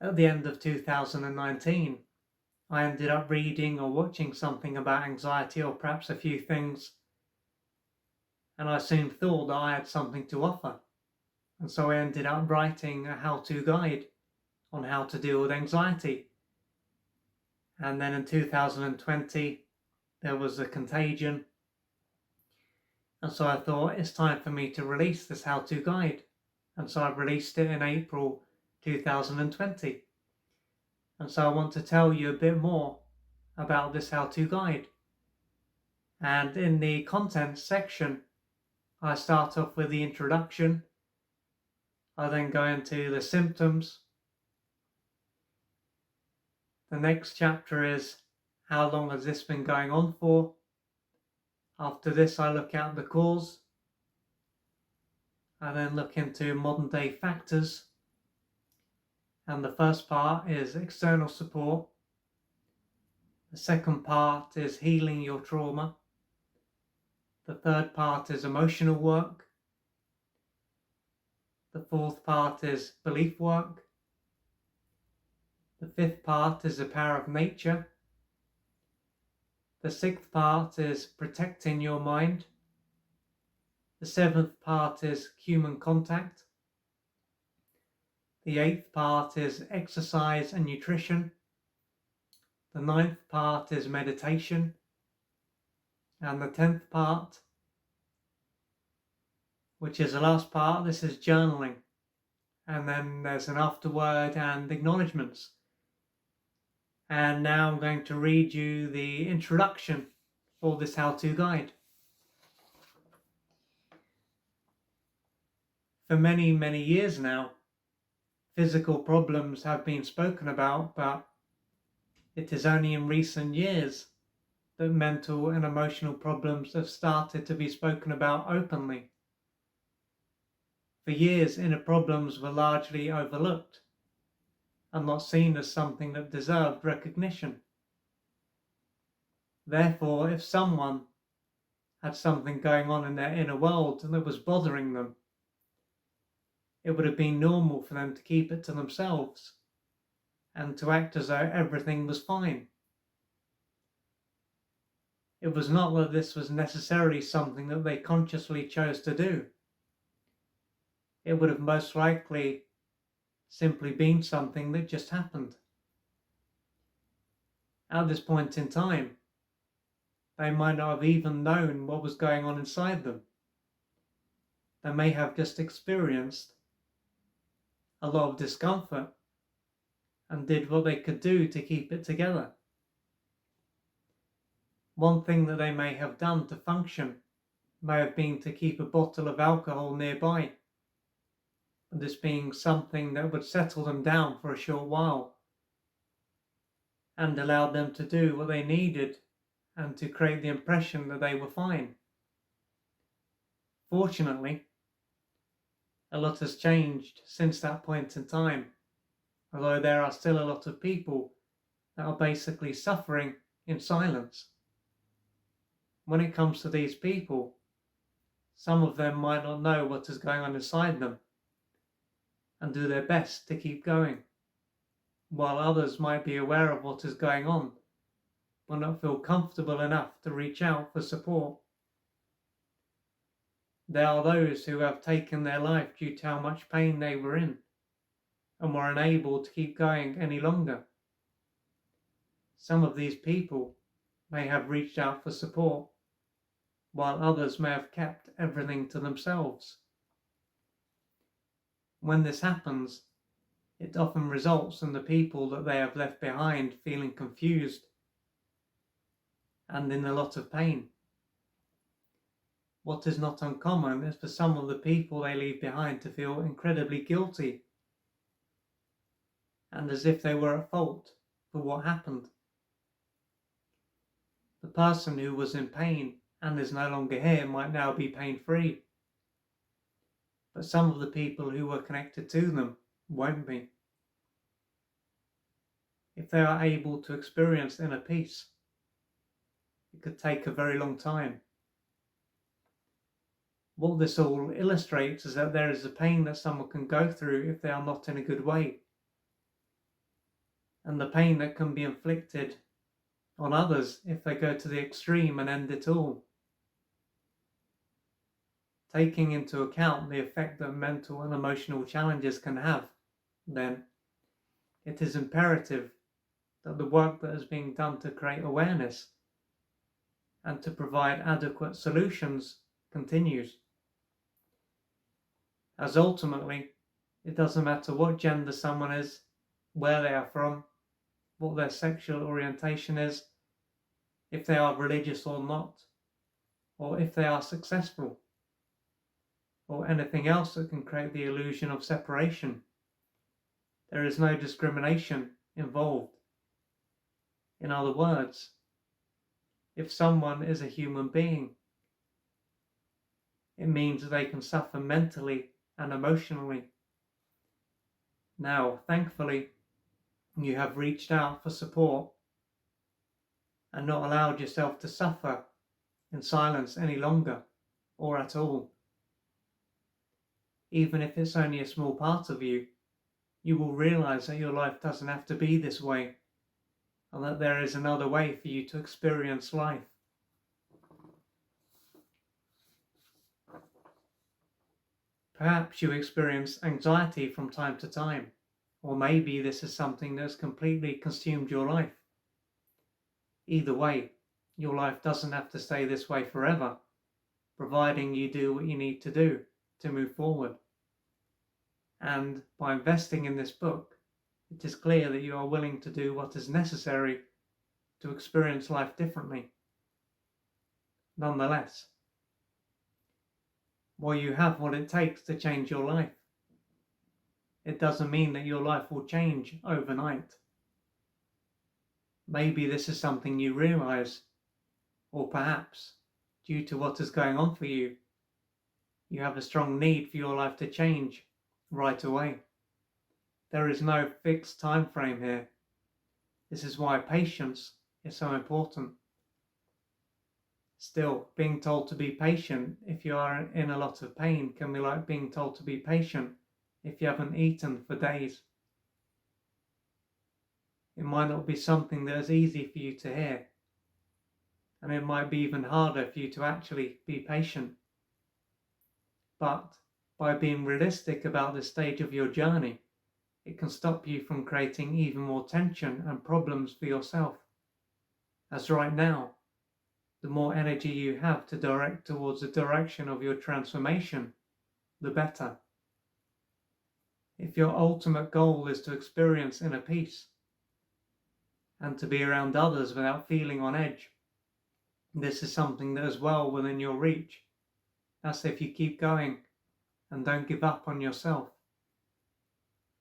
at the end of 2019, I ended up reading or watching something about anxiety, or perhaps a few things, and I soon thought that I had something to offer. And so I ended up writing a how-to guide on how to deal with anxiety. And then in 2020, there was a contagion. And so I thought it's time for me to release this how-to guide. And so I released it in April 2020. And so I want to tell you a bit more about this how-to guide. And in the contents section, I start off with the introduction. I then go into the symptoms. The next chapter is how long has this been going on for? After this, I look at the cause. I then look into modern day factors. And the first part is external support. The second part is healing your trauma. The third part is emotional work. The fourth part is belief work. The fifth part is the power of nature. The sixth part is protecting your mind. The seventh part is human contact. The eighth part is exercise and nutrition. The ninth part is meditation. And the 10th part, which is the last part, this is journaling. And then there's an afterword and acknowledgements. And now I'm going to read you the introduction for this how-to guide. For many, many years now, physical problems have been spoken about, but it is only in recent years that mental and emotional problems have started to be spoken about openly. For years, inner problems were largely overlooked and not seen as something that deserved recognition. Therefore, if someone had something going on in their inner world that was bothering them, it would have been normal for them to keep it to themselves and to act as though everything was fine. It was not that this was necessarily something that they consciously chose to do. It would have most likely simply been something that just happened. At this point in time, they might not have even known what was going on inside them. They may have just experienced a lot of discomfort and did what they could do to keep it together. One thing that they may have done to function may have been to keep a bottle of alcohol nearby, this being something that would settle them down for a short while and allow them to do what they needed and to create the impression that they were fine. Fortunately, a lot has changed since that point in time, although there are still a lot of people that are basically suffering in silence. When it comes to these people, some of them might not know what is going on inside them and do their best to keep going, while others might be aware of what is going on but not feel comfortable enough to reach out for support. There are those who have taken their life due to how much pain they were in and were unable to keep going any longer. Some of these people may have reached out for support, while others may have kept everything to themselves. When this happens, it often results in the people that they have left behind feeling confused and in a lot of pain. What is not uncommon is for some of the people they leave behind to feel incredibly guilty and as if they were at fault for what happened. The person who was in pain and is no longer here might now be pain-free, but some of the people who were connected to them won't be. If they are able to experience inner peace, it could take a very long time. What this all illustrates is that there is a pain that someone can go through if they are not in a good way. and the pain that can be inflicted on others if they go to the extreme and end it all. Taking into account the effect that mental and emotional challenges can have, then, it is imperative that the work that is being done to create awareness and to provide adequate solutions continues. As ultimately, it doesn't matter what gender someone is, where they are from, what their sexual orientation is, if they are religious or not, or if they are successful, or anything else that can create the illusion of separation. There is no discrimination involved. In other words, if someone is a human being, it means that they can suffer mentally and emotionally. Now, thankfully, you have reached out for support and not allowed yourself to suffer in silence any longer or at all. Even if it's only a small part of you, you will realize that your life doesn't have to be this way, and that there is another way for you to experience life. Perhaps you experience anxiety from time to time, or maybe this is something that's completely consumed your life. Either way, your life doesn't have to stay this way forever, providing you do what you need to do to move forward. And by investing in this book, it is clear that you are willing to do what is necessary to experience life differently. Nonetheless, while you have what it takes to change your life, it doesn't mean that your life will change overnight. Maybe this is something you realize, or perhaps, due to what is going on for you, you have a strong need for your life to change right away. There is no fixed time frame here. This is why patience is so important. Still, being told to be patient if you are in a lot of pain can be like being told to be patient if you haven't eaten for days. It might not be something that is easy for you to hear, and it might be even harder for you to actually be patient. But by being realistic about this stage of your journey, it can stop you from creating even more tension and problems for yourself. As right now, the more energy you have to direct towards the direction of your transformation, the better. If your ultimate goal is to experience inner peace and to be around others without feeling on edge, this is something that is well within your reach. That's if you keep going and don't give up on yourself.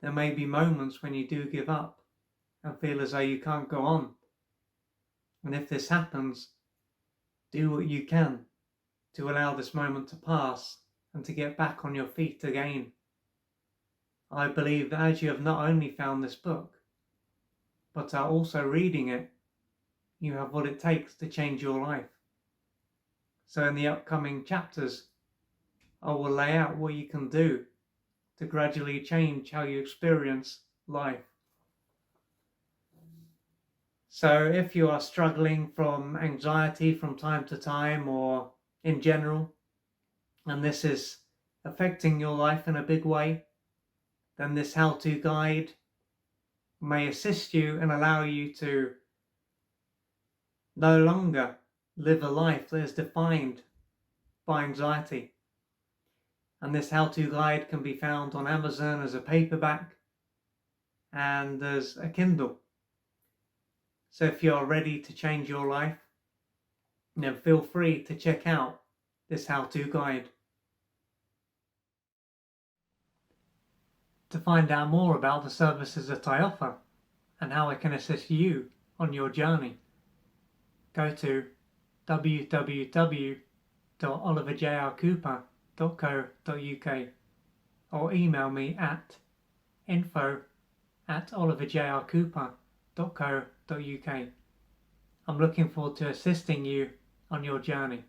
There may be moments when you do give up and feel as though you can't go on. And if this happens, do what you can to allow this moment to pass and to get back on your feet again. I believe that as you have not only found this book, but are also reading it, you have what it takes to change your life. So in the upcoming chapters, I will lay out what you can do to gradually change how you experience life. So if you are struggling from anxiety from time to time or in general, and this is affecting your life in a big way, then this how-to guide may assist you and allow you to no longer live a life that is defined by anxiety. And this how-to guide can be found on Amazon as a paperback and as a Kindle. So if you are ready to change your life, then feel free to check out this how-to guide. To find out more about the services that I offer and how I can assist you on your journey, go to www.oliverjrcooper.co.uk or email me at info@oliverjrcooper.co.uk. I'm looking forward to assisting you on your journey.